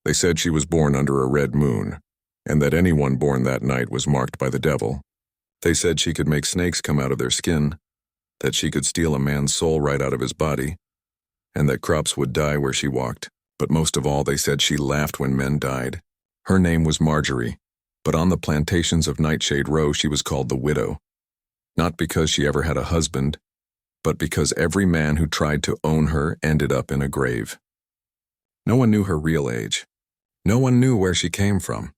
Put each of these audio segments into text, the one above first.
They said she was born under a red moon, and that anyone born that night was marked by the devil. They said she could make snakes come out of their skin, that she could steal a man's soul right out of his body, and that crops would die where she walked. But most of all, they said she laughed when men died. Her name was Marjorie, but on the plantations of Nightshade Row she was called the Widow. Not because she ever had a husband, but because every man who tried to own her ended up in a grave. No one knew her real age. No one knew where she came from.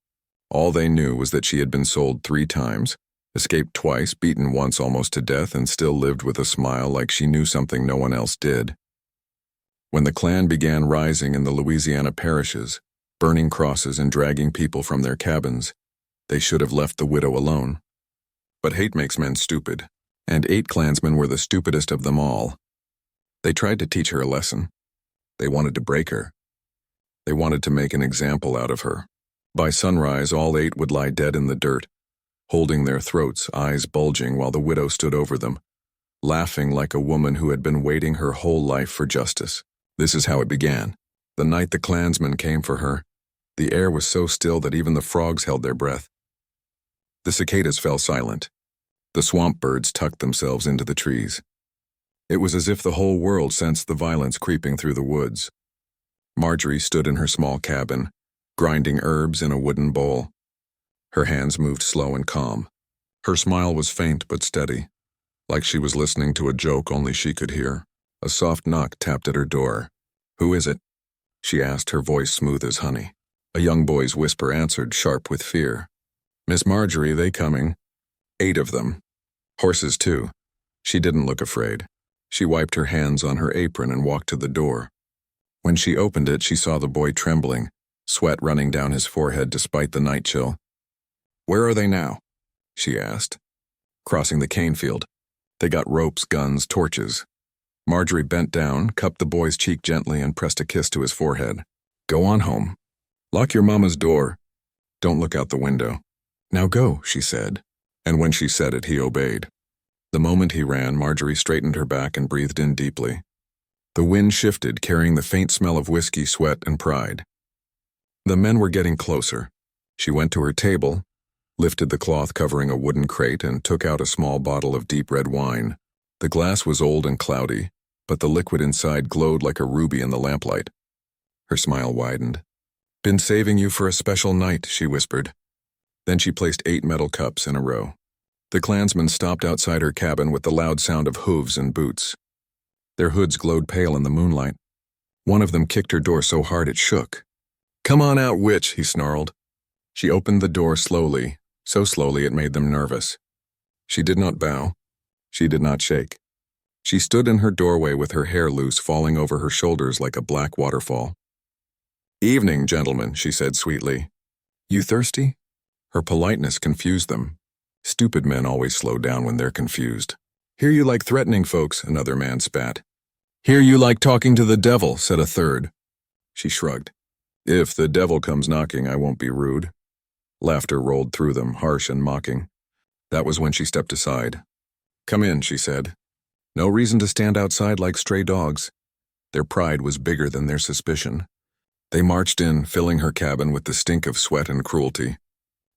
All they knew was that she had been sold 3 times, escaped twice, beaten once almost to death, and still lived with a smile like she knew something no one else did. When the Klan began rising in the Louisiana parishes, burning crosses and dragging people from their cabins, they should have left the widow alone. But hate makes men stupid, and 8 Klansmen were the stupidest of them all. They tried to teach her a lesson. They wanted to break her. They wanted to make an example out of her. By sunrise, all 8 would lie dead in the dirt, holding their throats, eyes bulging, while the widow stood over them, laughing like a woman who had been waiting her whole life for justice. This is how it began. The night the Klansmen came for her, the air was so still that even the frogs held their breath. The cicadas fell silent. The swamp birds tucked themselves into the trees. It was as if the whole world sensed the violence creeping through the woods. Marjorie stood in her small cabin, grinding herbs in a wooden bowl. Her hands moved slow and calm. Her smile was faint but steady, like she was listening to a joke only she could hear. A soft knock tapped at her door. "Who is it?" she asked, her voice smooth as honey. A young boy's whisper answered, sharp with fear. "Miss Marjorie, they coming. 8 of them. Horses, too." She didn't look afraid. She wiped her hands on her apron and walked to the door. When she opened it, she saw the boy trembling, sweat running down his forehead despite the night chill. "Where are they now?" she asked. "Crossing the cane field. They got ropes, guns, torches." Marjorie bent down, cupped the boy's cheek gently, and pressed a kiss to his forehead. "Go on home. Lock your mama's door. Don't look out the window. Now go," she said, and when she said it, he obeyed. The moment he ran, Marjorie straightened her back and breathed in deeply. The wind shifted, carrying the faint smell of whiskey, sweat, and pride. The men were getting closer. She went to her table, lifted the cloth covering a wooden crate, and took out a small bottle of deep red wine. The glass was old and cloudy, but the liquid inside glowed like a ruby in the lamplight. Her smile widened. "Been saving you for a special night," she whispered. Then she placed 8 metal cups in a row. The Klansmen stopped outside her cabin with the loud sound of hooves and boots. Their hoods glowed pale in the moonlight. One of them kicked her door so hard it shook. "Come on out, witch," he snarled. She opened the door slowly, so slowly it made them nervous. She did not bow. She did not shake. She stood in her doorway with her hair loose, falling over her shoulders like a black waterfall. "Evening, gentlemen," she said sweetly. "You thirsty?" Her politeness confused them. Stupid men always slow down when they're confused. "Hear you like threatening folks," another man spat. "Hear you like talking to the devil," said a third. She shrugged. "If the devil comes knocking, I won't be rude." Laughter rolled through them, harsh and mocking. That was when she stepped aside. "Come in," she said. No reason to stand outside like stray dogs. Their pride was bigger than their suspicion. They marched in, filling her cabin with the stink of sweat and cruelty.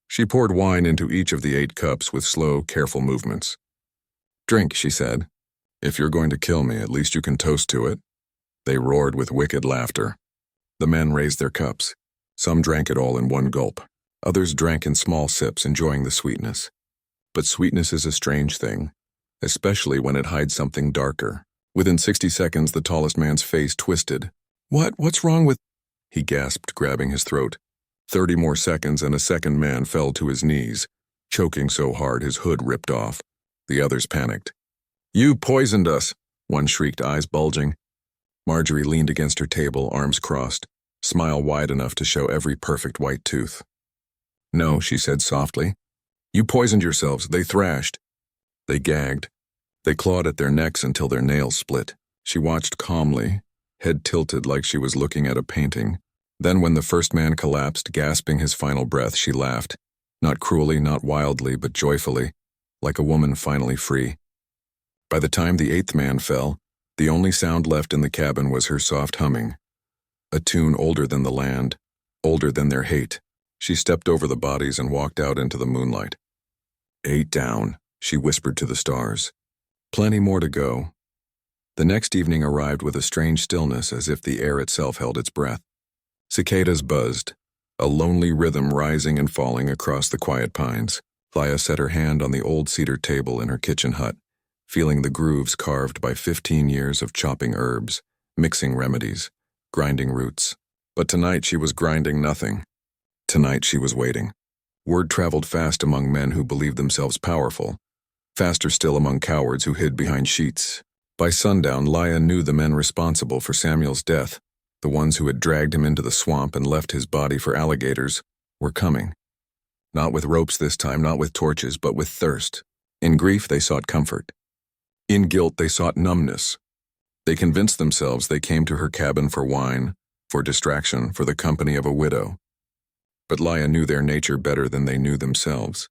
She poured wine into each of the 8 cups with slow, careful movements. "Drink," she said. "If you're going to kill me, at least you can toast to it." They roared with wicked laughter. The men raised their cups. Some drank it all in one gulp. Others drank in small sips, enjoying the sweetness. But sweetness is a strange thing, especially when it hides something darker. Within 60 seconds, the tallest man's face twisted. What's wrong with—" he gasped, grabbing his throat. 30 more seconds and a second man fell to his knees, choking so hard his hood ripped off. The others panicked. "You poisoned us," one shrieked, eyes bulging. Marjorie leaned against her table, arms crossed, smile wide enough to show every perfect white tooth. "No," she said softly. "You poisoned yourselves. They thrashed." They gagged. They clawed at their necks until their nails split. She watched calmly, head tilted like she was looking at a painting. Then when the first man collapsed, gasping his final breath, she laughed. Not cruelly, not wildly, but joyfully, like a woman finally free. By the time the 8th man fell, the only sound left in the cabin was her soft humming. A tune older than the land, older than their hate. She stepped over the bodies and walked out into the moonlight. 8 down, she whispered to the stars. Plenty more to go. The next evening arrived with a strange stillness, as if the air itself held its breath. Cicadas buzzed, a lonely rhythm rising and falling across the quiet pines. Laya set her hand on the old cedar table in her kitchen hut, feeling the grooves carved by 15 years of chopping herbs, mixing remedies, grinding roots. But tonight she was grinding nothing. Tonight she was waiting. Word traveled fast among men who believed themselves powerful, faster still among cowards who hid behind sheets. By sundown, Laya knew the men responsible for Samuel's death, the ones who had dragged him into the swamp and left his body for alligators, were coming. Not with ropes this time, not with torches, but with thirst. In grief they sought comfort. In guilt they sought numbness. They convinced themselves they came to her cabin for wine, for distraction, for the company of a widow. But Laya knew their nature better than they knew themselves.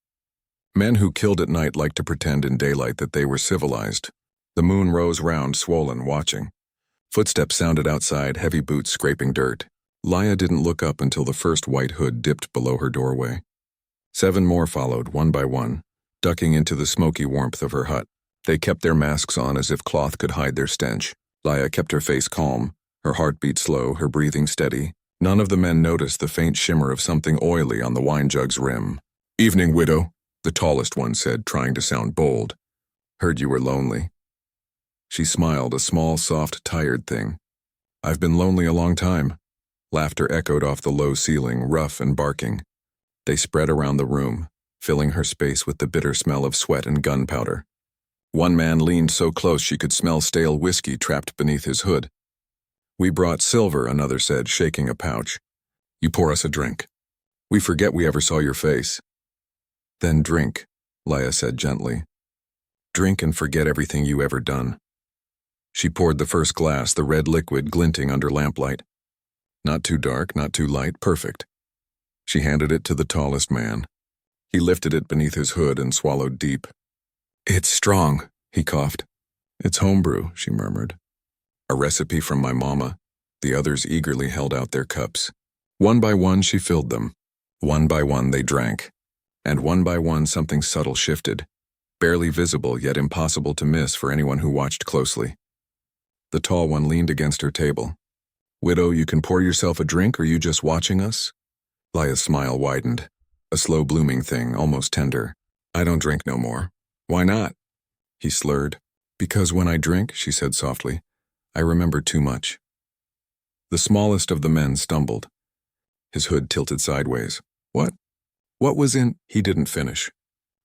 Men who killed at night liked to pretend in daylight that they were civilized. The moon rose round, swollen, watching. Footsteps sounded outside, heavy boots scraping dirt. Laya didn't look up until the first white hood dipped below her doorway. 7 more followed, one by one, ducking into the smoky warmth of her hut. They kept their masks on as if cloth could hide their stench. Laya kept her face calm, her heartbeat slow, her breathing steady. None of the men noticed the faint shimmer of something oily on the wine jug's rim. "Evening, widow," the tallest one said, trying to sound bold. "Heard you were lonely." She smiled, a small, soft, tired thing. "I've been lonely a long time." Laughter echoed off the low ceiling, rough and barking. They spread around the room, filling her space with the bitter smell of sweat and gunpowder. One man leaned so close she could smell stale whiskey trapped beneath his hood. "We brought silver," another said, shaking a pouch. "You pour us a drink. We forget we ever saw your face." "Then drink," Laya said gently. "Drink and forget everything you ever done." She poured the first glass, the red liquid glinting under lamplight. Not too dark, not too light, perfect. She handed it to the tallest man. He lifted it beneath his hood and swallowed deep. "It's strong," he coughed. "It's homebrew," she murmured. "A recipe from my mama." The others eagerly held out their cups. One by one she filled them. One by one they drank. And one by one something subtle shifted, barely visible yet impossible to miss for anyone who watched closely. The tall one leaned against her table. "Widow, you can pour yourself a drink, or you just watching us?" Laya's smile widened, a slow blooming thing, almost tender. "I don't drink no more." "Why not?" He slurred. "Because when I drink," she said softly, "I remember too much." The smallest of the men stumbled. His hood tilted sideways. "What? What was in—" He didn't finish.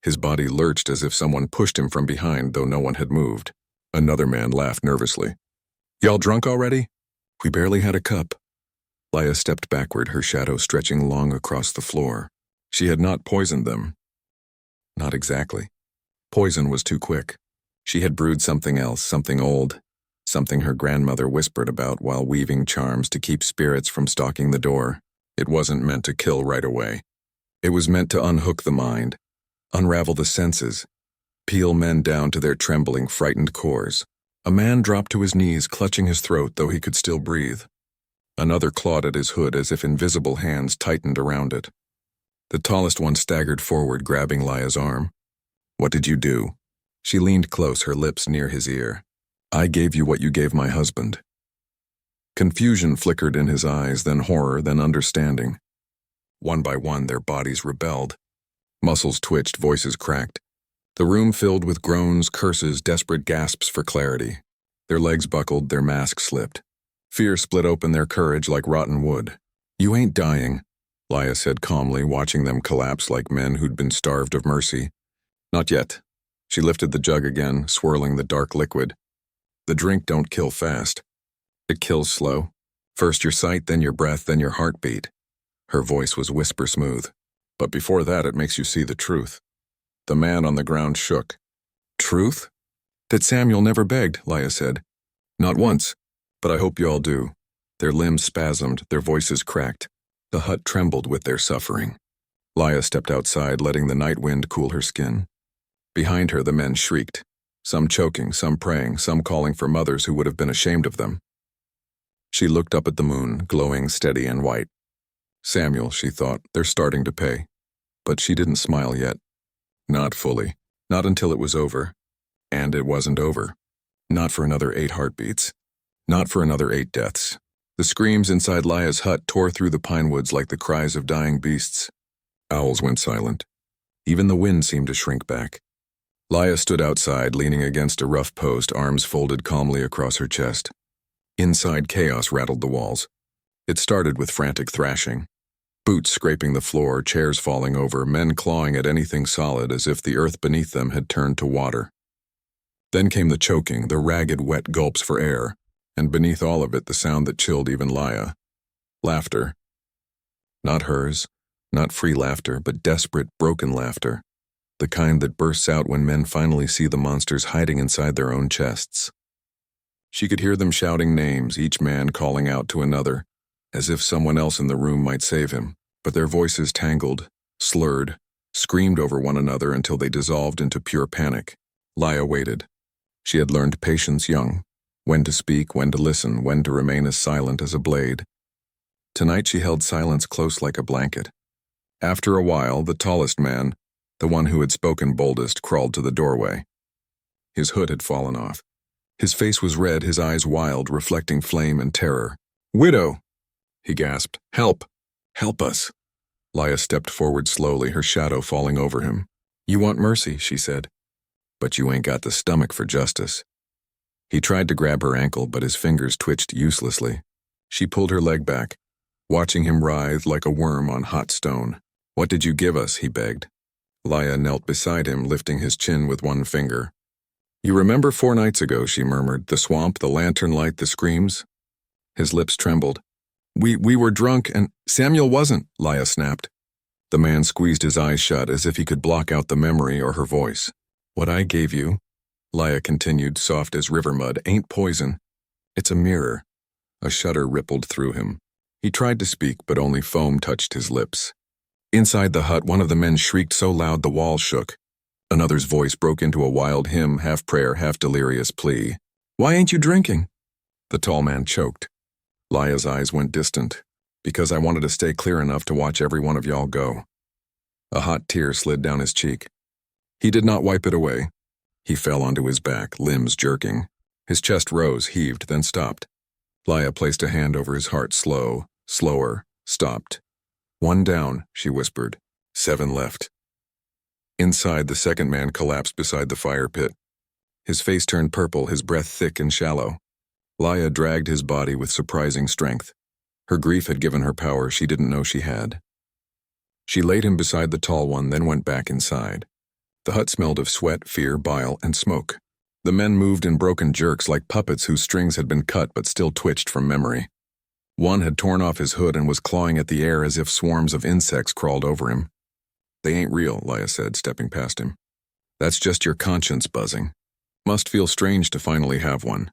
His body lurched as if someone pushed him from behind, though no one had moved. Another man laughed nervously. "Y'all drunk already?" "We barely had a cup." Laya stepped backward, her shadow stretching long across the floor. She had not poisoned them. Not exactly. Poison was too quick. She had brewed something else, something old, something her grandmother whispered about while weaving charms to keep spirits from stalking the door. It wasn't meant to kill right away. It was meant to unhook the mind, unravel the senses, peel men down to their trembling, frightened cores. A man dropped to his knees, clutching his throat, though he could still breathe. Another clawed at his hood as if invisible hands tightened around it. The tallest one staggered forward, grabbing Laya's arm. "What did you do?" She leaned close, her lips near his ear. "I gave you what you gave my husband." Confusion flickered in his eyes, then horror, then understanding. One by one, their bodies rebelled. Muscles twitched, voices cracked. The room filled with groans, curses, desperate gasps for clarity. Their legs buckled, their masks slipped. Fear split open their courage like rotten wood. "You ain't dying," Laya said calmly, watching them collapse like men who'd been starved of mercy. "Not yet." She lifted the jug again, swirling the dark liquid. "The drink don't kill fast. It kills slow. First your sight, then your breath, then your heartbeat." Her voice was whisper smooth. "But before that, it makes you see the truth." The man on the ground shook. "Truth?" "That Samuel never begged," Laya said. "Not once. But I hope you all do." Their limbs spasmed, their voices cracked. The hut trembled with their suffering. Laya stepped outside, letting the night wind cool her skin. Behind her, the men shrieked, some choking, some praying, some calling for mothers who would have been ashamed of them. She looked up at the moon, glowing steady and white. Samuel, she thought, they're starting to pay. But she didn't smile yet. Not fully. Not until it was over. And it wasn't over. Not for another 8 heartbeats. Not for another 8 deaths. The screams inside Laya's hut tore through the pine woods like the cries of dying beasts. Owls went silent. Even the wind seemed to shrink back. Laya stood outside, leaning against a rough post, arms folded calmly across her chest. Inside, chaos rattled the walls. It started with frantic thrashing. Boots scraping the floor, chairs falling over, men clawing at anything solid as if the earth beneath them had turned to water. Then came the choking, the ragged, wet gulps for air, and beneath all of it the sound that chilled even Laya. Laughter. Not hers, not free laughter, but desperate, broken laughter. The kind that bursts out when men finally see the monsters hiding inside their own chests. She could hear them shouting names, each man calling out to another, as if someone else in the room might save him, but their voices tangled, slurred, screamed over one another until they dissolved into pure panic. Laya waited. She had learned patience young, when to speak, when to listen, when to remain as silent as a blade. Tonight she held silence close like a blanket. After a while, the tallest man, the one who had spoken boldest, crawled to the doorway. His hood had fallen off. His face was red, his eyes wild, reflecting flame and terror. "Widow!" he gasped. "Help! Help us!" Laya stepped forward slowly, her shadow falling over him. "You want mercy," she said. "But you ain't got the stomach for justice." He tried to grab her ankle, but his fingers twitched uselessly. She pulled her leg back, watching him writhe like a worm on hot stone. "What did you give us?" he begged. Laya knelt beside him, lifting his chin with one finger. "You remember 4 nights ago," she murmured, "the swamp, the lantern light, the screams?" His lips trembled. We were drunk and—" "Samuel wasn't," Laya snapped. The man squeezed his eyes shut as if he could block out the memory or her voice. "What I gave you," Laya continued, soft as river mud, "ain't poison. It's a mirror." A shudder rippled through him. He tried to speak, but only foam touched his lips. Inside the hut, one of the men shrieked so loud the walls shook. Another's voice broke into a wild hymn, half prayer, half delirious plea. "Why ain't you drinking?" The tall man choked. Laya's eyes went distant. "Because I wanted to stay clear enough to watch every one of y'all go." A hot tear slid down his cheek. He did not wipe it away. He fell onto his back, limbs jerking. His chest rose, heaved, then stopped. Laya placed a hand over his heart, slower, stopped. "1 down," she whispered. 7 left. Inside, the second man collapsed beside the fire pit. His face turned purple, his breath thick and shallow. Laya dragged his body with surprising strength. Her grief had given her power she didn't know she had. She laid him beside the tall one, then went back inside. The hut smelled of sweat, fear, bile, and smoke. The men moved in broken jerks like puppets whose strings had been cut but still twitched from memory. One had torn off his hood and was clawing at the air as if swarms of insects crawled over him. "They ain't real," Laya said, stepping past him. "That's just your conscience buzzing. Must feel strange to finally have one."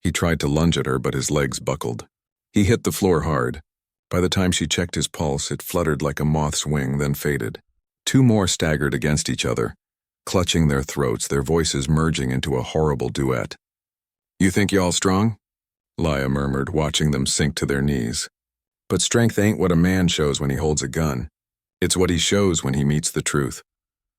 He tried to lunge at her, but his legs buckled. He hit the floor hard. By the time she checked his pulse, it fluttered like a moth's wing, then faded. 2 more staggered against each other, clutching their throats, their voices merging into a horrible duet. "You think y'all strong?" Laya murmured, watching them sink to their knees. "But strength ain't what a man shows when he holds a gun. It's what he shows when he meets the truth."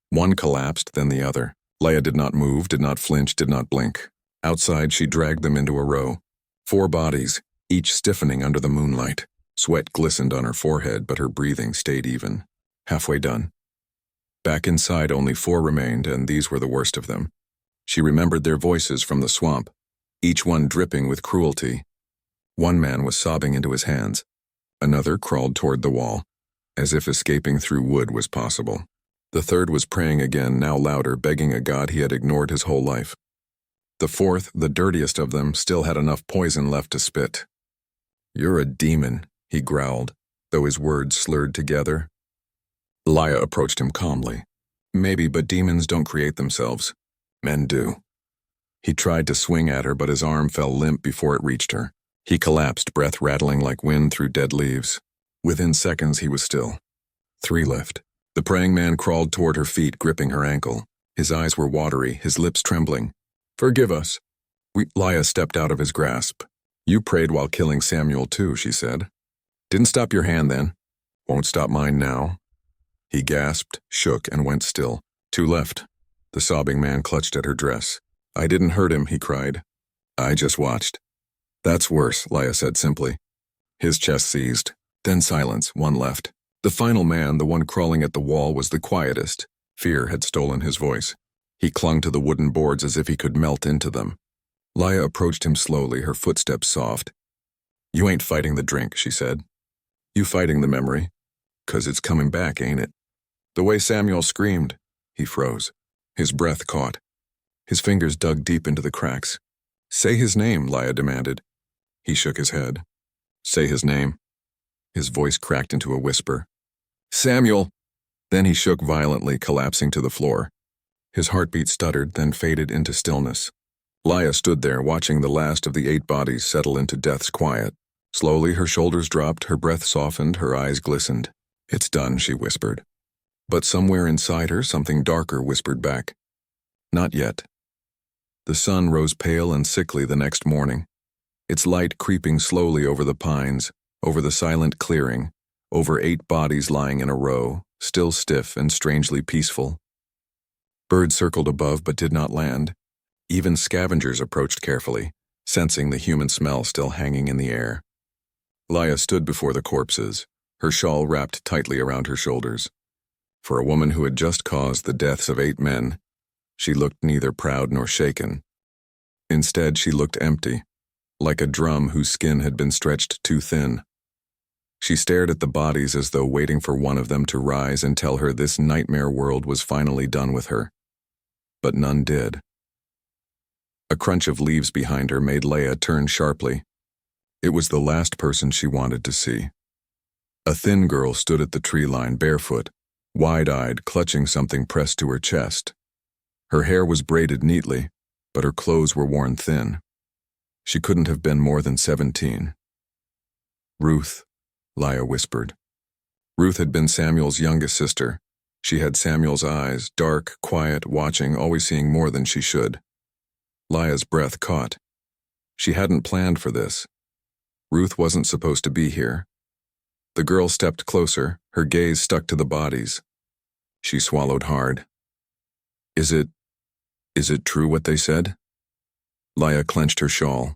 One collapsed, then the other. Laya did not move, did not flinch, did not blink. Outside, she dragged them into a row. 4 bodies, each stiffening under the moonlight. Sweat glistened on her forehead, but her breathing stayed even. Halfway done. Back inside, only 4 remained, and these were the worst of them. She remembered their voices from the swamp, each one dripping with cruelty. One man was sobbing into his hands. Another crawled toward the wall, as if escaping through wood was possible. The third was praying again, now louder, begging a god he had ignored his whole life. The fourth, the dirtiest of them, still had enough poison left to spit. "You're a demon," he growled, though his words slurred together. Laya approached him calmly. "Maybe, but demons don't create themselves. Men do." He tried to swing at her, but his arm fell limp before it reached her. He collapsed, breath rattling like wind through dead leaves. Within seconds, he was still. 3 left. The praying man crawled toward her feet, gripping her ankle. His eyes were watery, his lips trembling. "Forgive us." Laya stepped out of his grasp. "You prayed while killing Samuel too," she said. "Didn't stop your hand then." Won't stop mine now. He gasped, shook, and went still. Two left. The sobbing man clutched at her dress. I didn't hurt him, he cried. I just watched. That's worse, Laya said simply. His chest seized. Then silence, one left. The final man, the one crawling at the wall, was the quietest. Fear had stolen his voice. He clung to the wooden boards as if he could melt into them. Laya approached him slowly, her footsteps soft. You ain't fighting the drink, she said. You fighting the memory. 'Cause it's coming back, ain't it? The way Samuel screamed. He froze. His breath caught. His fingers dug deep into the cracks. Say his name, Laya demanded. He shook his head. Say his name. His voice cracked into a whisper. Samuel! Then he shook violently, collapsing to the floor. His heartbeat stuttered, then faded into stillness. Laya stood there, watching the last of the 8 bodies settle into death's quiet. Slowly, her shoulders dropped, her breath softened, her eyes glistened. It's done, she whispered. But somewhere inside her, something darker whispered back. Not yet. The sun rose pale and sickly the next morning, its light creeping slowly over the pines, over the silent clearing, over 8 bodies lying in a row, still stiff and strangely peaceful. Birds circled above but did not land. Even scavengers approached carefully, sensing the human smell still hanging in the air. Laya stood before the corpses, her shawl wrapped tightly around her shoulders. For a woman who had just caused the deaths of 8 men, she looked neither proud nor shaken. Instead, she looked empty, like a drum whose skin had been stretched too thin. She stared at the bodies as though waiting for one of them to rise and tell her this nightmare world was finally done with her. But none did. A crunch of leaves behind her made Laya turn sharply. It was the last person she wanted to see. A thin girl stood at the tree line, barefoot, wide-eyed, clutching something pressed to her chest. Her hair was braided neatly, but her clothes were worn thin. She couldn't have been more than 17. Ruth, Laya whispered. Ruth had been Samuel's youngest sister. She had Samuel's eyes, dark, quiet, watching, always seeing more than she should. Laya's breath caught. She hadn't planned for this. Ruth wasn't supposed to be here. The girl stepped closer, her gaze stuck to the bodies. She swallowed hard. Is it true what they said? Laya clenched her shawl.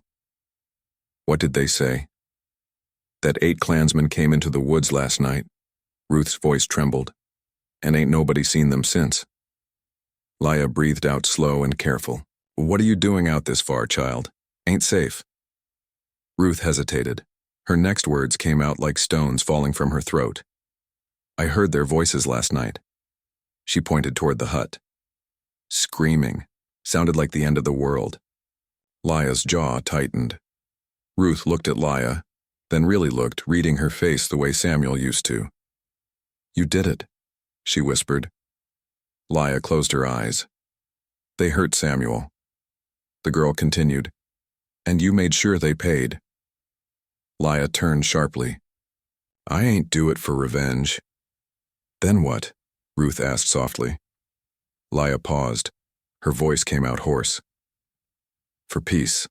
What did they say? That 8 Klansmen came into the woods last night. Ruth's voice trembled. And ain't nobody seen them since. Laya breathed out slow and careful. What are you doing out this far, child? Ain't safe. Ruth hesitated. Her next words came out like stones falling from her throat. I heard their voices last night. She pointed toward the hut. Screaming. Sounded like the end of the world. Laya's jaw tightened. Ruth looked at Laya, then really looked, reading her face the way Samuel used to. You did it, she whispered. Laya closed her eyes. They hurt Samuel. The girl continued. And you made sure they paid. Laya turned sharply. I ain't do it for revenge. Then what? Ruth asked softly. Laya paused. Her voice came out hoarse. For peace.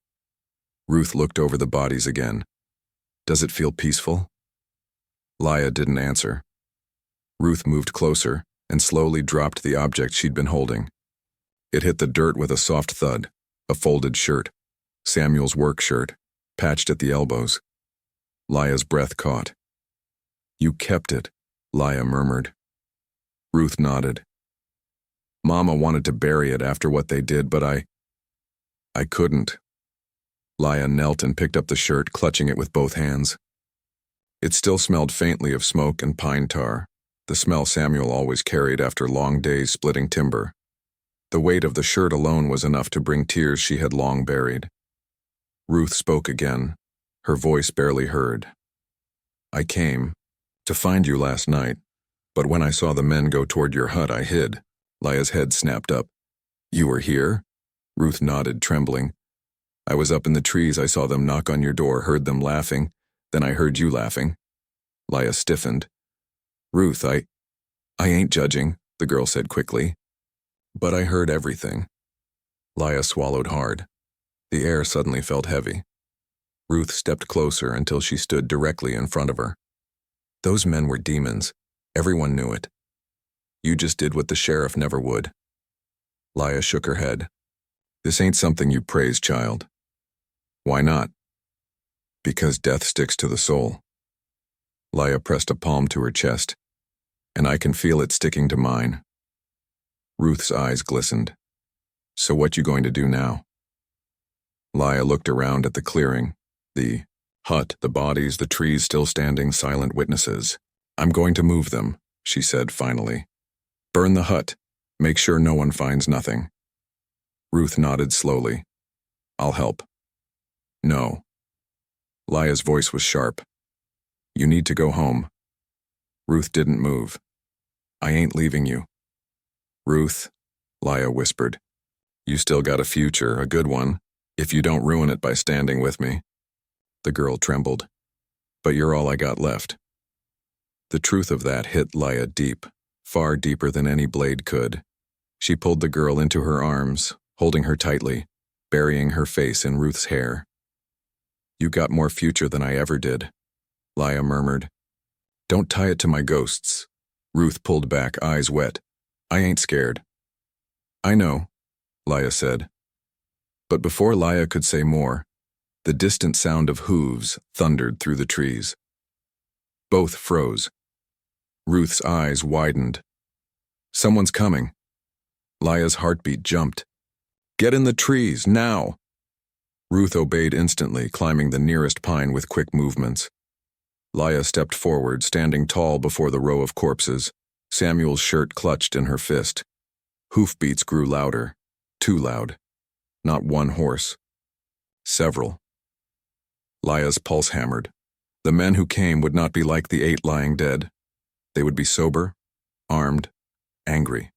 Ruth looked over the bodies again. Does it feel peaceful? Laya didn't answer. Ruth moved closer and slowly dropped the object she'd been holding. It hit the dirt with a soft thud, a folded shirt, Samuel's work shirt, patched at the elbows. Laya's breath caught. You kept it, Laya murmured. Ruth nodded. Mama wanted to bury it after what they did, but I couldn't. Laya knelt and picked up the shirt, clutching it with both hands. It still smelled faintly of smoke and pine tar, the smell Samuel always carried after long days splitting timber. The weight of the shirt alone was enough to bring tears she had long buried. Ruth spoke again, her voice barely heard. I came to find you last night, but when I saw the men go toward your hut, I hid. Laya's head snapped up. You were here? Ruth nodded, trembling. I was up in the trees. I saw them knock on your door, heard them laughing. Then I heard you laughing. Laya stiffened. Ruth, I ain't judging, the girl said quickly. But I heard everything. Laya swallowed hard. The air suddenly felt heavy. Ruth stepped closer until she stood directly in front of her. Those men were demons. Everyone knew it. You just did what the sheriff never would. Laya shook her head. This ain't something you praise, child. Why not? Because death sticks to the soul. Laya pressed a palm to her chest, and I can feel it sticking to mine. Ruth's eyes glistened. So what you going to do now? Laya looked around at the clearing, the hut, the bodies, the trees still standing silent witnesses. I'm going to move them, she said finally. Burn the hut. Make sure no one finds nothing. Ruth nodded slowly. I'll help. No. Laya's voice was sharp. You need to go home. Ruth didn't move. I ain't leaving you. Ruth, Laya whispered. You still got a future, a good one, if you don't ruin it by standing with me. The girl trembled. But you're all I got left. The truth of that hit Laya deep, far deeper than any blade could. She pulled the girl into her arms, holding her tightly, burying her face in Ruth's hair. You got more future than I ever did, Laya murmured. Don't tie it to my ghosts. Ruth pulled back, eyes wet. I ain't scared. I know, Laya said. But before Laya could say more, the distant sound of hooves thundered through the trees. Both froze. Ruth's eyes widened. Someone's coming. Laya's heartbeat jumped. Get in the trees, now! Ruth obeyed instantly, climbing the nearest pine with quick movements. Laya stepped forward, standing tall before the row of corpses, Samuel's shirt clutched in her fist. Hoofbeats grew louder, too loud. Not one horse. Several. Laya's pulse hammered. The men who came would not be like the 8 lying dead. They would be sober, armed, angry.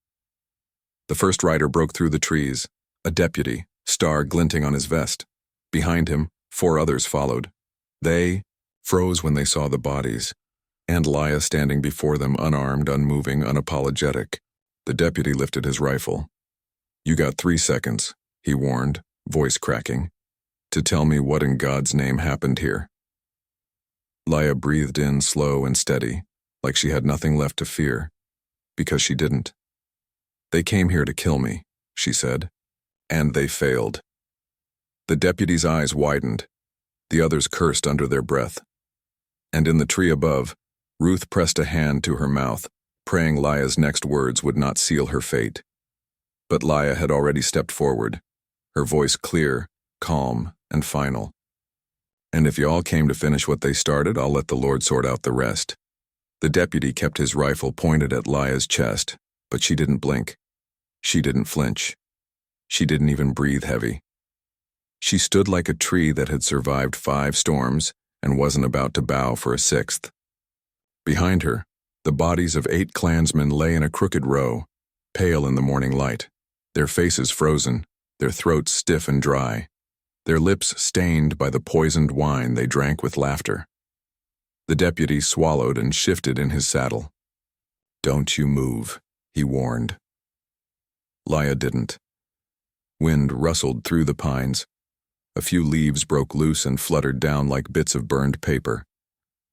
The first rider broke through the trees, a deputy, star glinting on his vest. Behind him, 4 others followed. They froze when they saw the bodies, and Laya standing before them unarmed, unmoving, unapologetic. The deputy lifted his rifle. You got 3 seconds, he warned, voice cracking, to tell me what in God's name happened here. Laya breathed in slow and steady, like she had nothing left to fear, because she didn't. They came here to kill me, she said, and they failed. The deputy's eyes widened. The others cursed under their breath. And in the tree above, Ruth pressed a hand to her mouth, praying Laya's next words would not seal her fate. But Laya had already stepped forward, her voice clear, calm, and final. And if y'all came to finish what they started, I'll let the Lord sort out the rest. The deputy kept his rifle pointed at Laya's chest, but she didn't blink. She didn't flinch. She didn't even breathe heavy. She stood like a tree that had survived 5 storms and wasn't about to bow for a 6th. Behind her, the bodies of 8 Klansmen lay in a crooked row, pale in the morning light, their faces frozen, their throats stiff and dry, their lips stained by the poisoned wine they drank with laughter. The deputy swallowed and shifted in his saddle. Don't you move, he warned. Laya didn't. Wind rustled through the pines. A few leaves broke loose and fluttered down like bits of burned paper.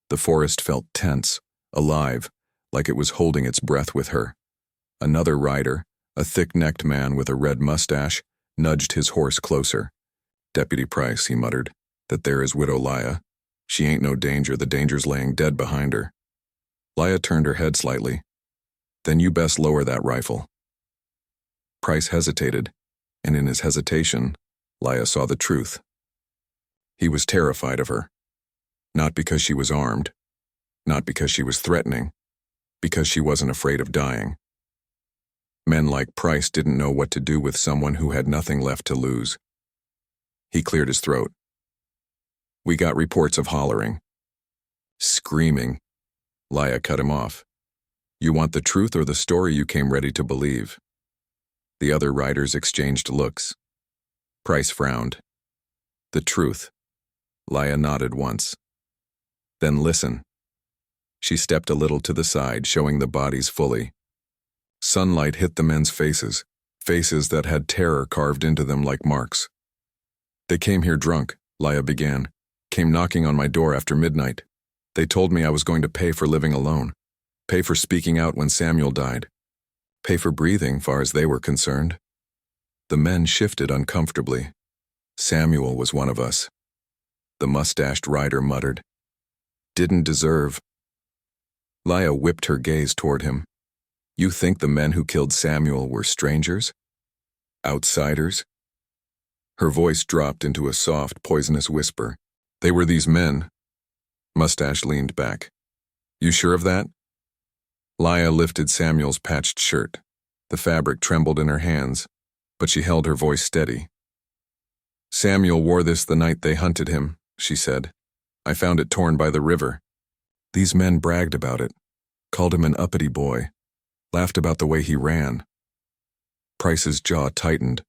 The forest felt tense, alive, like it was holding its breath with her. Another rider, a thick-necked man with a red mustache, nudged his horse closer. Deputy Price, he muttered, that there is Widow Laya. She ain't no danger, the danger's laying dead behind her. Laya turned her head slightly. Then you best lower that rifle. Price hesitated, and in his hesitation, Laya saw the truth. He was terrified of her. Not because she was armed, not because she was threatening, because she wasn't afraid of dying. Men like Price didn't know what to do with someone who had nothing left to lose. He cleared his throat. We got reports of hollering. Screaming. Laya cut him off. You want the truth or the story you came ready to believe? The other riders exchanged looks. Price frowned. The truth. Laya nodded once. Then listen. She stepped a little to the side, showing the bodies fully. Sunlight hit the men's faces, faces that had terror carved into them like marks. They came here drunk, Laya began. Came knocking on my door after midnight. They told me I was going to pay for living alone, pay for speaking out when Samuel died, pay for breathing far as they were concerned. The men shifted uncomfortably. Samuel was one of us. The mustached rider muttered. Didn't deserve. Leah whipped her gaze toward him. You think the men who killed Samuel were strangers? Outsiders? Her voice dropped into a soft, poisonous whisper. They were these men. Mustache leaned back. You sure of that? Leah lifted Samuel's patched shirt. The fabric trembled in her hands, but she held her voice steady. Samuel wore this the night they hunted him, she said. I found it torn by the river. These men bragged about it, called him an uppity boy, laughed about the way he ran. Price's jaw tightened.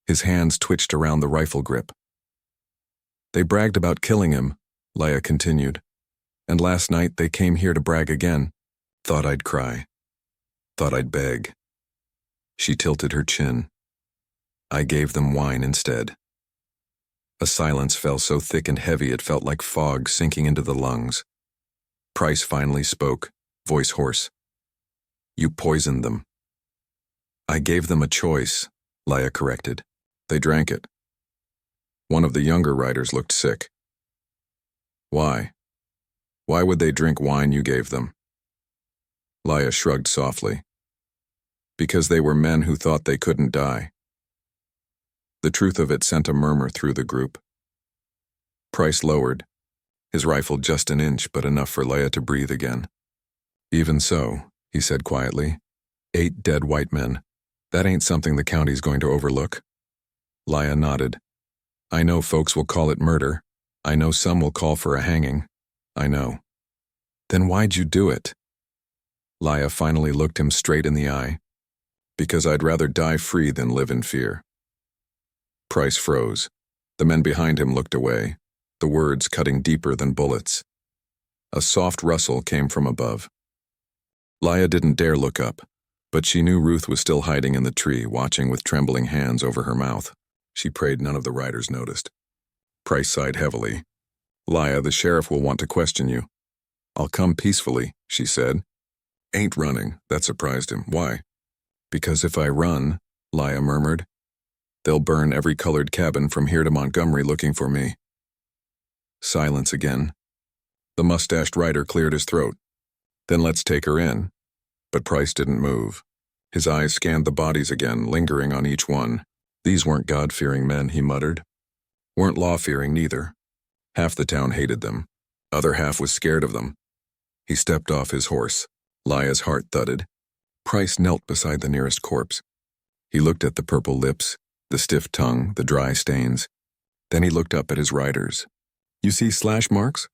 His hands twitched around the rifle grip. They bragged about killing him, Leah continued. And last night they came here to brag again. Thought I'd cry. Thought I'd beg. She tilted her chin. I gave them wine instead. A silence fell so thick and heavy it felt like fog sinking into the lungs. Price finally spoke, voice hoarse. You poisoned them. I gave them a choice, Leah corrected. They drank it. One of the younger riders looked sick. Why? Why would they drink wine you gave them? Leah shrugged softly. Because they were men who thought they couldn't die. The truth of it sent a murmur through the group. Price lowered, his rifle just an inch but enough for Leah to breathe again. Even so, he said quietly, 8 dead white men. That ain't something the county's going to overlook. Leah nodded. I know folks will call it murder. I know some will call for a hanging. I know. Then why'd you do it? Leah finally looked him straight in the eye. Because I'd rather die free than live in fear. Price froze. The men behind him looked away, the words cutting deeper than bullets. A soft rustle came from above. Leah didn't dare look up, but she knew Ruth was still hiding in the tree, watching with trembling hands over her mouth. She prayed none of the riders noticed. Price sighed heavily. Leah, the sheriff will want to question you. I'll come peacefully, she said. Ain't running, that surprised him. Why? Because if I run, Leah murmured, they'll burn every colored cabin from here to Montgomery looking for me. Silence again. The mustached rider cleared his throat. Then let's take her in. But Price didn't move. His eyes scanned the bodies again, lingering on each one. These weren't God-fearing men, he muttered. Weren't law-fearing neither. Half the town hated them. Other half was scared of them. He stepped off his horse. Leah's heart thudded. Price knelt beside the nearest corpse. He looked at the purple lips, the stiff tongue, the dry stains. Then he looked up at his riders. You see slash marks?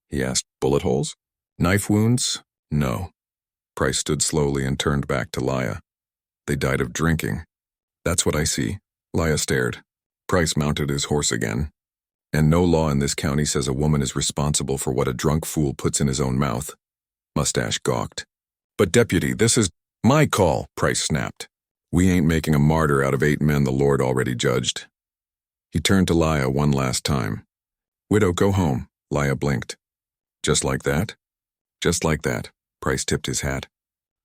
He asked. Bullet holes? Knife wounds? No. Price stood slowly and turned back to Leah. They died of drinking. That's what I see. Leah stared. Price mounted his horse again. And no law in this county says a woman is responsible for what a drunk fool puts in his own mouth. Mustache gawked. But deputy, this is my call, Price snapped. We ain't making a martyr out of 8 men the Lord already judged. He turned to Leah one last time. Widow, go home. Leah blinked. Just like that? Just like that. Price tipped his hat.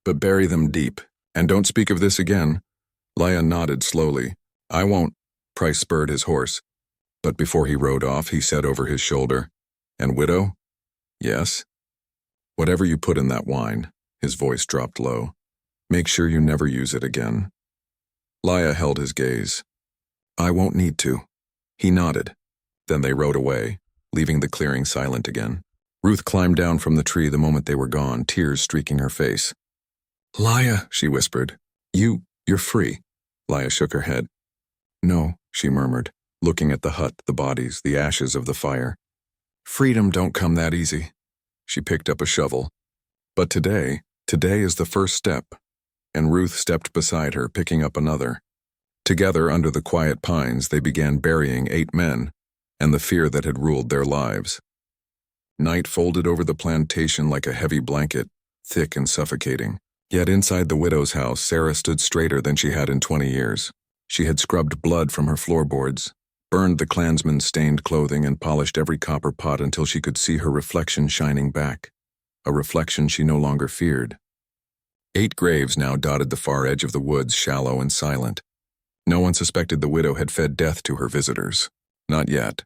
But bury them deep. And don't speak of this again. Leah nodded slowly. I won't. Price spurred his horse. But before he rode off, he said over his shoulder, And widow? Yes? Whatever you put in that wine, his voice dropped low. Make sure you never use it again. Leah held his gaze. I won't need to. He nodded. Then they rode away, leaving the clearing silent again. Ruth climbed down from the tree the moment they were gone, tears streaking her face. Leah, she whispered. You're free. Leah shook her head. No, she murmured, looking at the hut, the bodies, the ashes of the fire. Freedom don't come that easy. She picked up a shovel. But today is the first step. And Ruth stepped beside her, picking up another. Together, under the quiet pines, they began burying 8 men, and the fear that had ruled their lives. Night folded over the plantation like a heavy blanket, thick and suffocating. Yet inside the widow's house, Sarah stood straighter than she had in 20 years. She had scrubbed blood from her floorboards, burned the Klansmen's stained clothing, and polished every copper pot until she could see her reflection shining back, a reflection she no longer feared. 8 graves now dotted the far edge of the woods, shallow and silent. No one suspected the widow had fed death to her visitors. Not yet.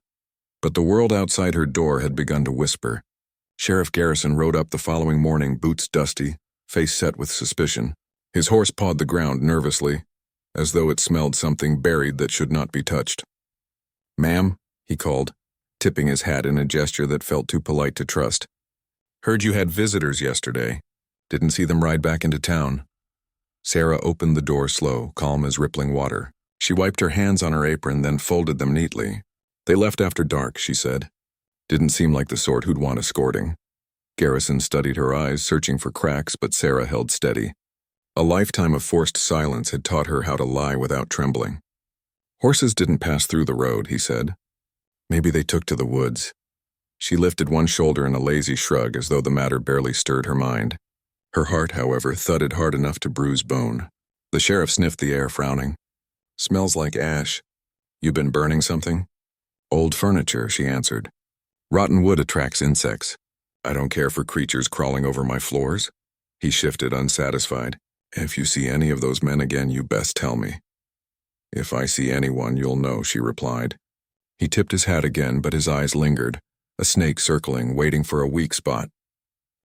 But the world outside her door had begun to whisper. Sheriff Garrison rode up the following morning, boots dusty, face set with suspicion. His horse pawed the ground nervously, as though it smelled something buried that should not be touched. "Ma'am," he called, tipping his hat in a gesture that felt too polite to trust. "Heard you had visitors yesterday. Didn't see them ride back into town." Sarah opened the door slow, calm as rippling water. She wiped her hands on her apron, then folded them neatly. "They left after dark," she said. Didn't seem like the sort who'd want escorting. Garrison studied her eyes, searching for cracks, but Sarah held steady. A lifetime of forced silence had taught her how to lie without trembling. "Horses didn't pass through the road," he said. "Maybe they took to the woods." She lifted one shoulder in a lazy shrug, as though the matter barely stirred her mind. Her heart, however, thudded hard enough to bruise bone. The sheriff sniffed the air, frowning. "Smells like ash. You been burning something?" "Old furniture," she answered. "Rotten wood attracts insects. I don't care for creatures crawling over my floors." He shifted, unsatisfied. "If you see any of those men again, you best tell me." "If I see anyone, you'll know," she replied. He tipped his hat again, but his eyes lingered, a snake circling, waiting for a weak spot.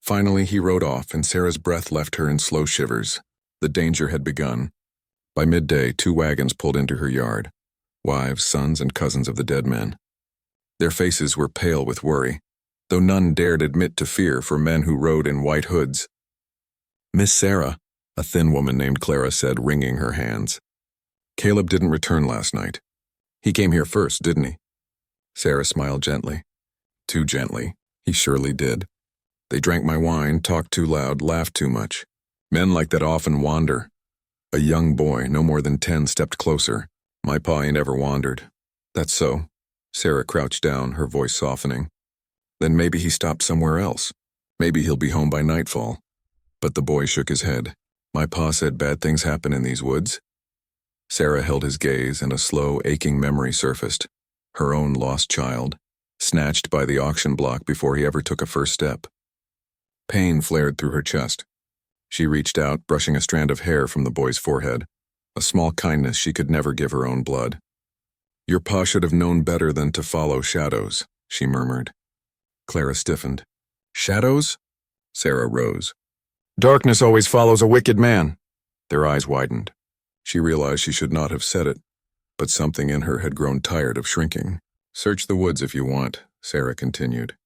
Finally, he rode off, and Sarah's breath left her in slow shivers. The danger had begun. By midday, 2 wagons pulled into her yard. Wives, sons, and cousins of the dead men. Their faces were pale with worry, though none dared admit to fear for men who rode in white hoods. "Miss Sarah," a thin woman named Clara said, wringing her hands. "Caleb didn't return last night. He came here first, didn't he?" Sarah smiled gently. Too gently. He surely did. "They drank my wine, talked too loud, laughed too much. Men like that often wander." A young boy, no more than 10, stepped closer. "My pa ain't ever wandered." "That's so." Sarah crouched down, her voice softening. "Then maybe he stopped somewhere else. Maybe he'll be home by nightfall." But the boy shook his head. "My pa said bad things happen in these woods." Sarah held his gaze, and a slow, aching memory surfaced. Her own lost child, snatched by the auction block before he ever took a first step. Pain flared through her chest. She reached out, brushing a strand of hair from the boy's forehead, a small kindness she could never give her own blood. "Your pa should have known better than to follow shadows," she murmured. Clara stiffened. "Shadows?" Sarah rose. "Darkness always follows a wicked man." Their eyes widened. She realized she should not have said it, but something in her had grown tired of shrinking. "Search the woods if you want," Sarah continued.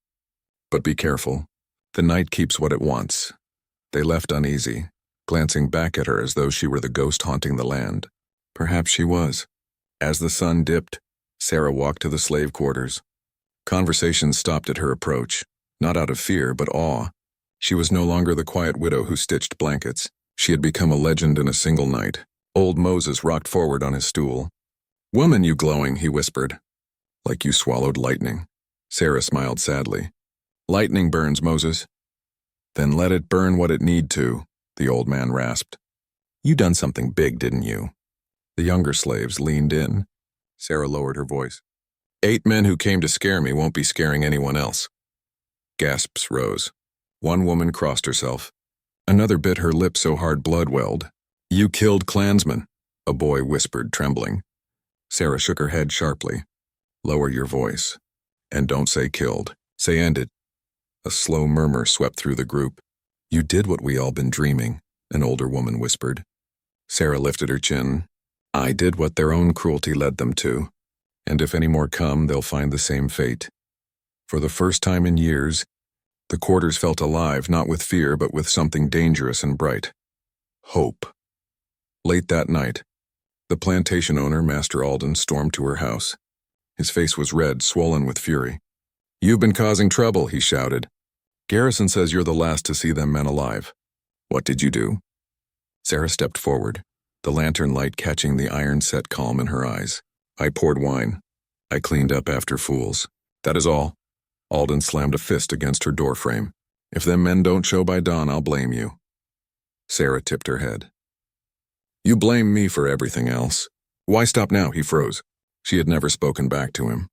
"But be careful. The night keeps what it wants." They left uneasy, glancing back at her as though she were the ghost haunting the land. Perhaps she was. As the sun dipped, Sarah walked to the slave quarters. Conversation stopped at her approach, not out of fear but awe. She was no longer the quiet widow who stitched blankets. She had become a legend in a single night. Old Moses rocked forward on his stool. "Woman, you glowing," he whispered. "Like you swallowed lightning." Sarah smiled sadly. "Lightning burns, Moses." "Then let it burn what it need to," the old man rasped. "You done something big, didn't you?" The younger slaves leaned in. Sarah lowered her voice. 8 men who came to scare me won't be scaring anyone else." Gasps rose. One woman crossed herself. Another bit her lip so hard blood welled. "You killed Klansmen," a boy whispered, trembling. Sarah shook her head sharply. "Lower your voice. And don't say killed. Say ended." A slow murmur swept through the group. "You did what we all been dreaming," an older woman whispered. Sarah lifted her chin. "I did what their own cruelty led them to. And if any more come, they'll find the same fate." For the first time in years, the quarters felt alive, not with fear, but with something dangerous and bright. Hope. Late that night, the plantation owner, Master Alden, stormed to her house. His face was red, swollen with fury. "You've been causing trouble," he shouted. "Garrison says you're the last to see them men alive. What did you do?" Sarah stepped forward, the lantern light catching the iron-set calm in her eyes. "I poured wine. I cleaned up after fools. That is all." Alden slammed a fist against her doorframe. "If them men don't show by dawn, I'll blame you." Sarah tipped her head. "You blame me for everything else. Why stop now?" He froze. She had never spoken back to him.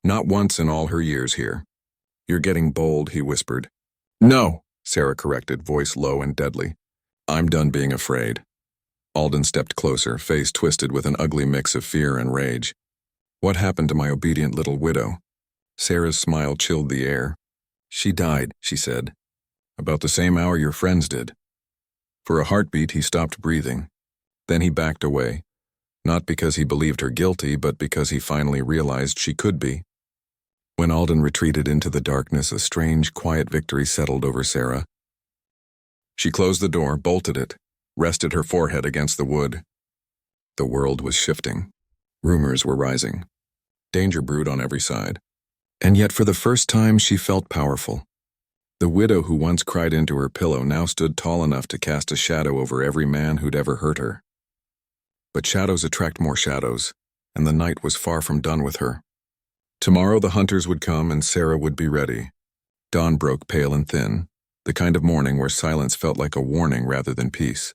Not once in all her years here. "You're getting bold," he whispered. "No," Sarah corrected, voice low and deadly. "I'm done being afraid." Alden stepped closer, face twisted with an ugly mix of fear and rage. "What happened to my obedient little widow?" Sarah's smile chilled the air. "She died," she said. "About the same hour your friends did." For a heartbeat, he stopped breathing. Then he backed away, not because he believed her guilty, but because he finally realized she could be. When Alden retreated into the darkness, a strange, quiet victory settled over Sarah. She closed the door, bolted it, rested her forehead against the wood. The world was shifting. Rumors were rising. Danger brewed on every side. And yet for the first time she felt powerful. The widow who once cried into her pillow now stood tall enough to cast a shadow over every man who'd ever hurt her. But shadows attract more shadows, and the night was far from done with her. Tomorrow the hunters would come and Sarah would be ready. Dawn broke pale and thin, the kind of morning where silence felt like a warning rather than peace.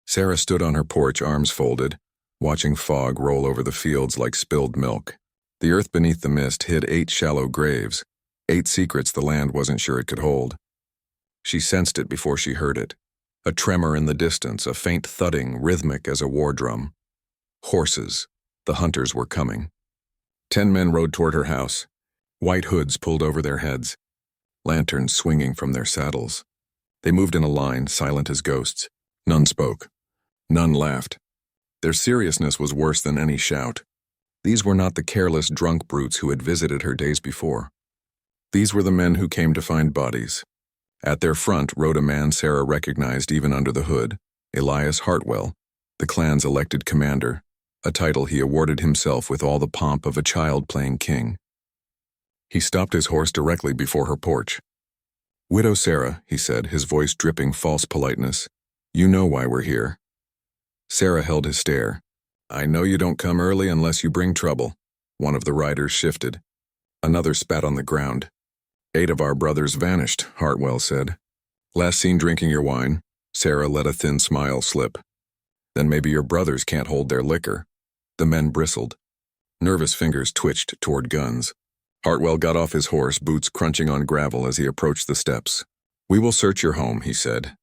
Sarah stood on her porch, arms folded, watching fog roll over the fields like spilled milk. The earth beneath the mist hid 8 shallow graves, 8 secrets the land wasn't sure it could hold. She sensed it before she heard it. A tremor in the distance, a faint thudding, rhythmic as a war drum. Horses. The hunters were coming. 10 men rode toward her house, white hoods pulled over their heads, lanterns swinging from their saddles. They moved in a line, silent as ghosts. None spoke. None laughed. Their seriousness was worse than any shout. These were not the careless, drunk brutes who had visited her days before. These were the men who came to find bodies. At their front rode a man Sarah recognized even under the hood, Elias Hartwell, the clan's elected commander, a title he awarded himself with all the pomp of a child playing king. He stopped his horse directly before her porch. "Widow Sarah," he said, his voice dripping false politeness, "you know why we're here." Sarah held his stare. "I know you don't come early unless you bring trouble." One of the riders shifted. Another spat on the ground. 8 of our brothers vanished, Hartwell said. "Last seen drinking your wine." Sarah let a thin smile slip. "Then maybe your brothers can't hold their liquor." The men bristled. Nervous fingers twitched toward guns. Hartwell got off his horse, boots crunching on gravel as he approached the steps. "We will search your home," he said.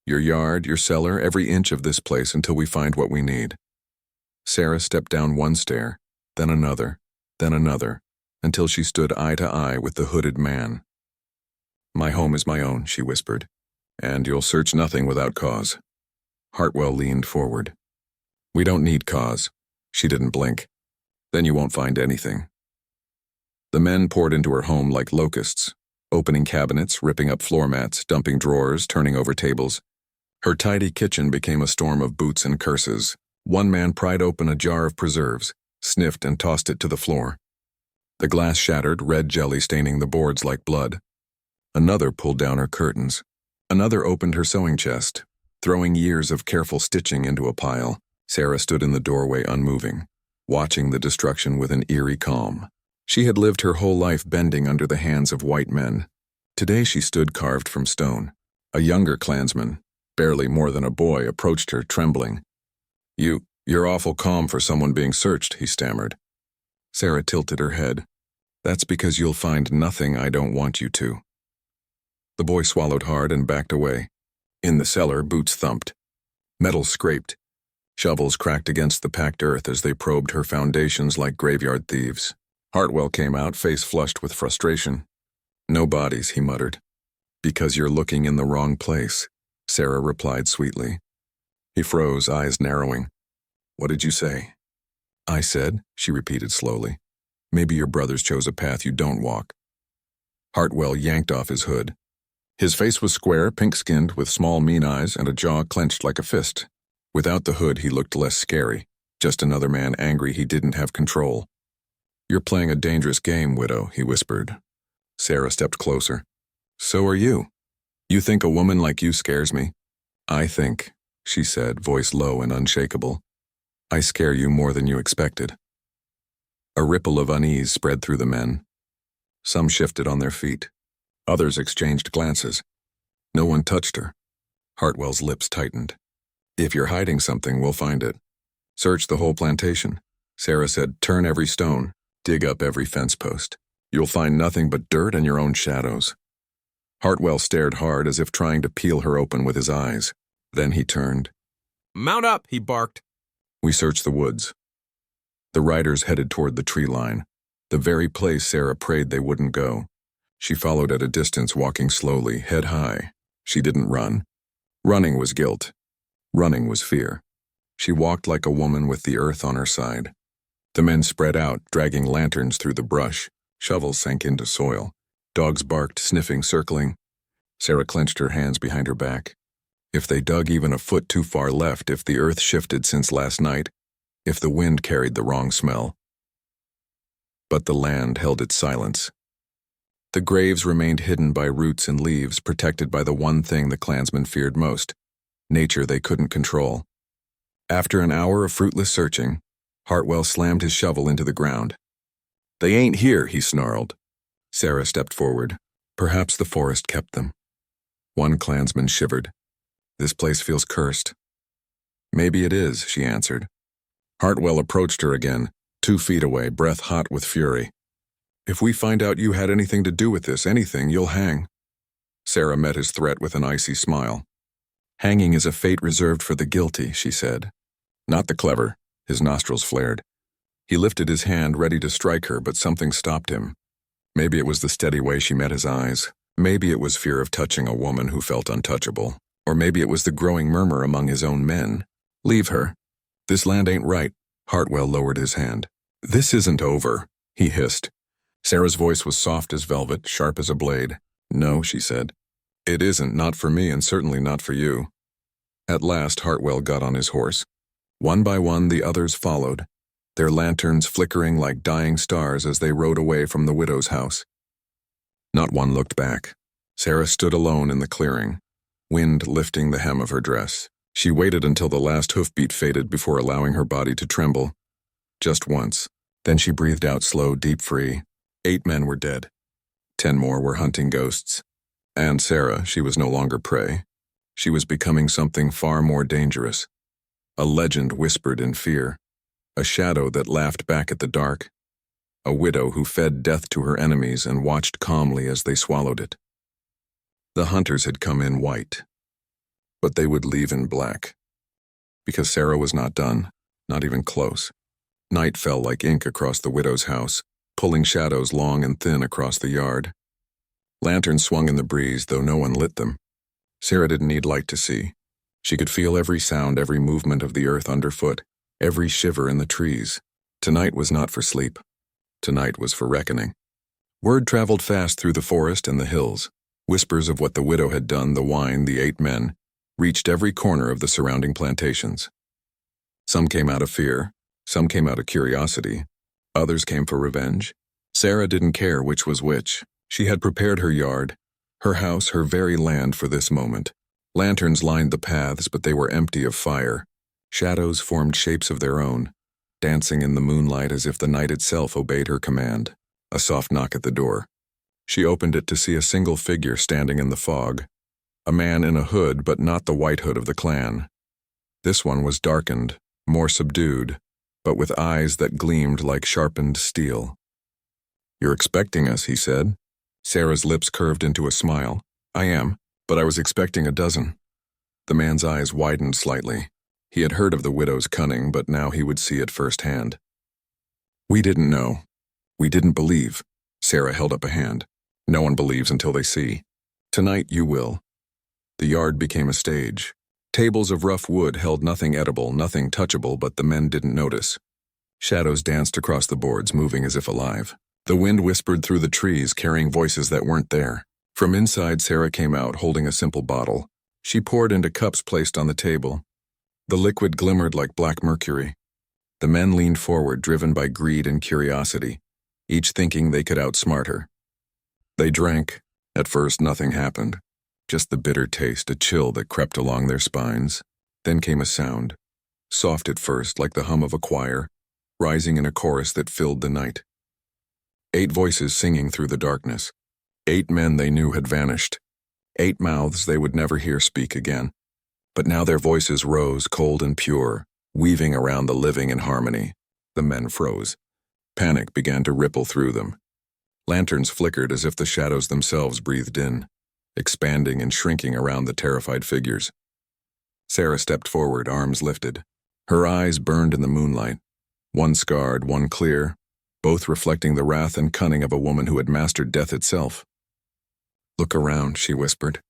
"Your yard, your cellar, every inch of this place until we find what we need." Sarah stepped down one stair, then another, until she stood eye to eye with the hooded man. "My home is my own," she whispered, "and you'll search nothing without cause." Hartwell leaned forward. "We don't need cause." She didn't blink. "Then you won't find anything." The men poured into her home like locusts, opening cabinets, ripping up floor mats, dumping drawers, turning over tables. Her tidy kitchen became a storm of boots and curses. One man pried open a jar of preserves, sniffed and tossed it to the floor. The glass shattered, red jelly staining the boards like blood. Another pulled down her curtains. Another opened her sewing chest, throwing years of careful stitching into a pile. Sarah stood in the doorway unmoving, watching the destruction with an eerie calm. She had lived her whole life bending under the hands of white men. Today she stood carved from stone. A younger Klansman, barely more than a boy, approached her, trembling. You're awful calm for someone being searched," he stammered. Sarah tilted her head. "That's because you'll find nothing I don't want you to." The boy swallowed hard and backed away. In the cellar, boots thumped. Metal scraped. Shovels cracked against the packed earth as they probed her foundations like graveyard thieves. Hartwell came out, face flushed with frustration. "No bodies," he muttered. "Because you're looking in the wrong place," Sarah replied sweetly. He froze, eyes narrowing. "What did you say?" "I said," she repeated slowly, "maybe your brothers chose a path you don't walk." Hartwell yanked off his hood. His face was square, pink-skinned, with small, mean eyes and a jaw clenched like a fist. Without the hood, he looked less scary, just another man angry he didn't have control. "You're playing a dangerous game, widow," he whispered. Sarah stepped closer. "So are you. You think a woman like you scares me?" "I think," she said, voice low and unshakable, "I scare you more than you expected." A ripple of unease spread through the men. Some shifted on their feet. Others exchanged glances. No one touched her. Hartwell's lips tightened. "If you're hiding something, we'll find it. Search the whole plantation. Sarah said, "Turn every stone, dig up every fence post. You'll find nothing but dirt and your own shadows." Hartwell stared hard as if trying to peel her open with his eyes. Then he turned. "Mount up," he barked. We searched the woods. The riders headed toward the tree line, the very place Sarah prayed they wouldn't go. She followed at a distance, walking slowly, head high. She didn't run. Running was guilt. Running was fear. She walked like a woman with the earth on her side. The men spread out, dragging lanterns through the brush. Shovels sank into soil. Dogs barked, sniffing, circling. Sarah clenched her hands behind her back. If they dug even a foot too far left, if the earth shifted since last night, if the wind carried the wrong smell. But the land held its silence. The graves remained hidden by roots and leaves, protected by the one thing the Klansmen feared most, nature they couldn't control. After an hour of fruitless searching, Hartwell slammed his shovel into the ground. "They ain't here," he snarled. Sarah stepped forward. Perhaps the forest kept them. One Klansman shivered. "This place feels cursed." "Maybe it is," she answered. Hartwell approached her again, 2 feet away, breath hot with fury. "If we find out you had anything to do with this, anything, you'll hang." Sarah met his threat with an icy smile. "Hanging is a fate reserved for the guilty," she said. "Not the clever." His nostrils flared. He lifted his hand, ready to strike her, but something stopped him. Maybe it was the steady way she met his eyes. Maybe it was fear of touching a woman who felt untouchable. Or maybe it was the growing murmur among his own men. "Leave her. This land ain't right." Hartwell lowered his hand. "This isn't over," he hissed. Sarah's voice was soft as velvet, sharp as a blade. "No," she said. "It isn't, not for me and certainly not for you." At last, Hartwell got on his horse. One by one, the others followed, their lanterns flickering like dying stars as they rode away from the widow's house. Not one looked back. Sarah stood alone in the clearing, wind lifting the hem of her dress. She waited until the last hoofbeat faded before allowing her body to tremble. Just once. Then she breathed out slow, deep free. 8 men were dead. 10 more were hunting ghosts. And Sarah, she was no longer prey. She was becoming something far more dangerous. A legend whispered in fear. A shadow that laughed back at the dark. A widow who fed death to her enemies and watched calmly as they swallowed it. The hunters had come in white, but they would leave in black. Because Sarah was not done, not even close. Night fell like ink across the widow's house, pulling shadows long and thin across the yard. Lanterns swung in the breeze, though no one lit them. Sarah didn't need light to see. She could feel every sound, every movement of the earth underfoot, every shiver in the trees. Tonight was not for sleep. Tonight was for reckoning. Word traveled fast through the forest and the hills. Whispers of what the widow had done, the wine, the 8 men, reached every corner of the surrounding plantations. Some came out of fear. Some came out of curiosity. Others came for revenge. Sarah didn't care which was which. She had prepared her yard, her house, her very land for this moment. Lanterns lined the paths, but they were empty of fire. Shadows formed shapes of their own, dancing in the moonlight as if the night itself obeyed her command. A soft knock at the door. She opened it to see a single figure standing in the fog. A man in a hood, but not the white hood of the clan. This one was darkened, more subdued, but with eyes that gleamed like sharpened steel. "You're expecting us," he said. Sarah's lips curved into a smile. "I am, but I was expecting a dozen." The man's eyes widened slightly. He had heard of the widow's cunning, but now he would see it firsthand. "We didn't know. We didn't believe." Sarah held up a hand. "No one believes until they see. Tonight you will." The yard became a stage. Tables of rough wood held nothing edible, nothing touchable, but the men didn't notice. Shadows danced across the boards, moving as if alive. The wind whispered through the trees, carrying voices that weren't there. From inside, Sarah came out, holding a simple bottle. She poured into cups placed on the table. The liquid glimmered like black mercury. The men leaned forward, driven by greed and curiosity, each thinking they could outsmart her. They drank. At first, nothing happened. Just the bitter taste, a chill that crept along their spines. Then came a sound, soft at first, like the hum of a choir, rising in a chorus that filled the night. 8 voices singing through the darkness. 8 men they knew had vanished. 8 mouths they would never hear speak again. But now their voices rose, cold and pure, weaving around the living in harmony. The men froze. Panic began to ripple through them. Lanterns flickered as if the shadows themselves breathed in, expanding and shrinking around the terrified figures. Sarah stepped forward, arms lifted. Her eyes burned in the moonlight, one scarred, one clear, both reflecting the wrath and cunning of a woman who had mastered death itself. "Look around," she whispered.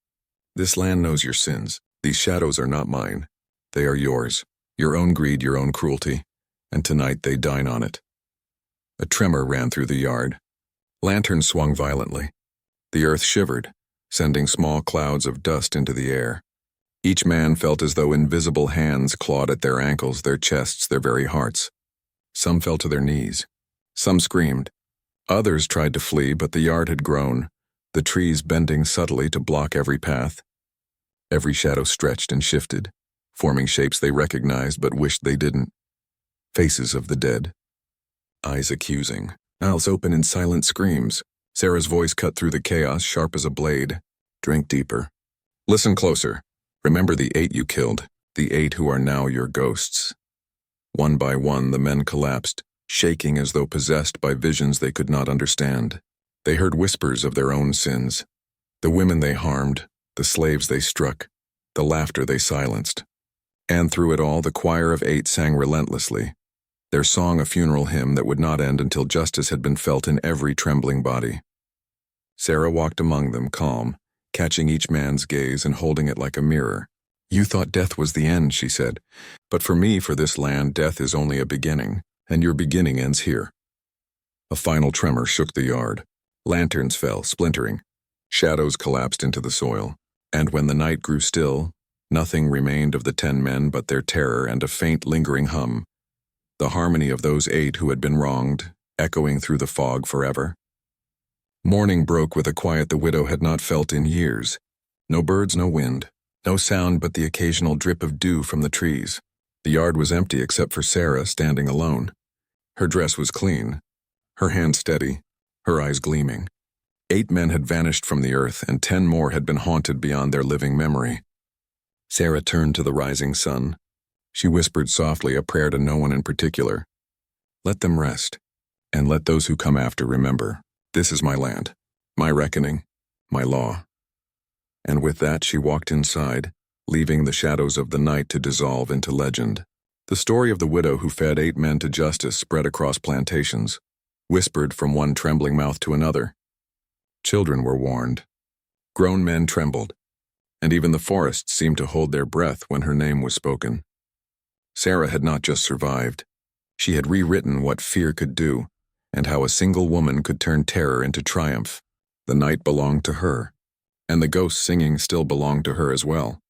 "This land knows your sins. These shadows are not mine. They are yours, your own greed, your own cruelty, and tonight they dine on it." A tremor ran through the yard. Lanterns swung violently. The earth shivered, sending small clouds of dust into the air. Each man felt as though invisible hands clawed at their ankles, their chests, their very hearts. Some fell to their knees. Some screamed. Others tried to flee, but the yard had grown, the trees bending subtly to block every path. Every shadow stretched and shifted, forming shapes they recognized but wished they didn't. Faces of the dead. Eyes accusing, mouths open in silent screams. Sarah's voice cut through the chaos, sharp as a blade. "Drink deeper. Listen closer. Remember the 8 you killed, the 8 who are now your ghosts." One by one, the men collapsed, shaking as though possessed by visions they could not understand. They heard whispers of their own sins, the women they harmed, the slaves they struck, the laughter they silenced. And through it all, the choir of 8 sang relentlessly, their song a funeral hymn that would not end until justice had been felt in every trembling body. Sarah walked among them, calm, catching each man's gaze and holding it like a mirror. "You thought death was the end," she said. "But for me, for this land, death is only a beginning, and your beginning ends here." A final tremor shook the yard. Lanterns fell, splintering. Shadows collapsed into the soil. And when the night grew still, nothing remained of the 10 men but their terror and a faint, lingering hum. The harmony of those 8 who had been wronged, echoing through the fog forever. Morning broke with a quiet the widow had not felt in years. No birds, no wind. No sound but the occasional drip of dew from the trees. The yard was empty except for Sarah standing alone. Her dress was clean, her hand steady, her eyes gleaming. 8 men had vanished from the earth, and 10 more had been haunted beyond their living memory. Sarah turned to the rising sun. She whispered softly a prayer to no one in particular. "Let them rest, and let those who come after remember. This is my land, my reckoning, my law." And with that she walked inside, leaving the shadows of the night to dissolve into legend. The story of the widow who fed 8 men to justice spread across plantations, whispered from one trembling mouth to another. Children were warned. Grown men trembled, and even the forests seemed to hold their breath when her name was spoken. Sarah had not just survived. She had rewritten what fear could do, and how a single woman could turn terror into triumph. The night belonged to her, and the ghosts singing still belonged to her as well.